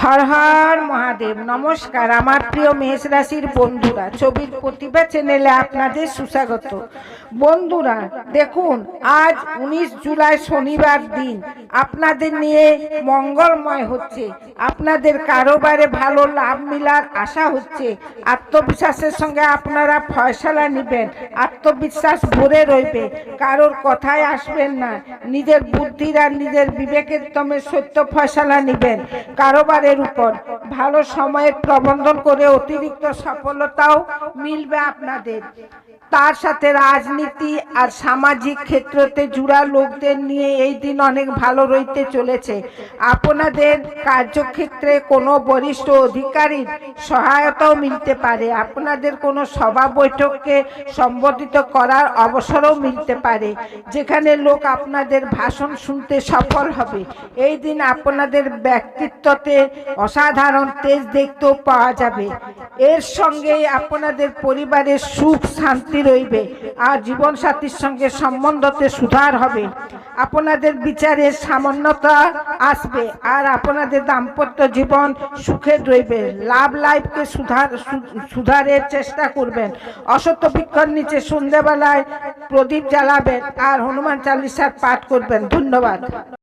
হর হর মহাদেব। নমস্কার আমার প্রিয় মেষ রাশির বন্ধুরা, ছবির প্রতিভা চ্যানেলে আপনাদের সুস্বাগত। বন্ধুরা দেখুন, আজ 19 জুলাই শনিবার দিন আপনাদের নিয়ে মঙ্গলময় হচ্ছে। আপনাদের কারোবারে ভালো লাভ মিলার আশা হচ্ছে। আত্মবিশ্বাসের সঙ্গে আপনারা ফয়সালা নেবেন। আত্মবিশ্বাস ভরে রইবে, কারোর কথায় আসবেন না। নিজের বুদ্ধির আর নিজের বিবেকের দমে সত্য ফয়সালা নেবেন। কারোবারের উপর ভালো সময়ের প্রবন্ধন করে অতিরিক্ত সফলতাও মিলবে আপনাদের। তার সাথে রাজনীতি আর সামাজিক ক্ষেত্রতে জুড়া লোকদের নিয়ে এই দিন অনেক ভালো রইতে চলেছে। আপনাদের কার্যক্ষেত্রে কোনো বরিষ্ঠ অধিকারীর সহায়তাও মিলতে পারে। আপনাদের কোনো সভা বৈঠককে সম্বোধিত করার অবসরও মিলতে পারে, যেখানে লোক আপনাদের ভাষণ শুনতে সফল হবে। এই দিন আপনাদের ব্যক্তিত্বতে অসাধারণ তেজ দেখতেও পাওয়া যাবে। এর সঙ্গে আপনাদের পরিবারের সুখ শান্তি রইবে আর জীবন সাথীর সঙ্গে সম্বন্ধতে সুধার হবে। আপনাদের বিচারের সামান্যতা আসবে আর আপনাদের দাম্পত্য জীবন সুখে রইবে। লাভ লাইফকে সুধারের চেষ্টা করবেন। অসত্য বৃক্ষর নিচে সন্ধ্যাবেলায় প্রদীপ জ্বালাবেন আর হনুমান চালিসার পাঠ করবেন। ধন্যবাদ।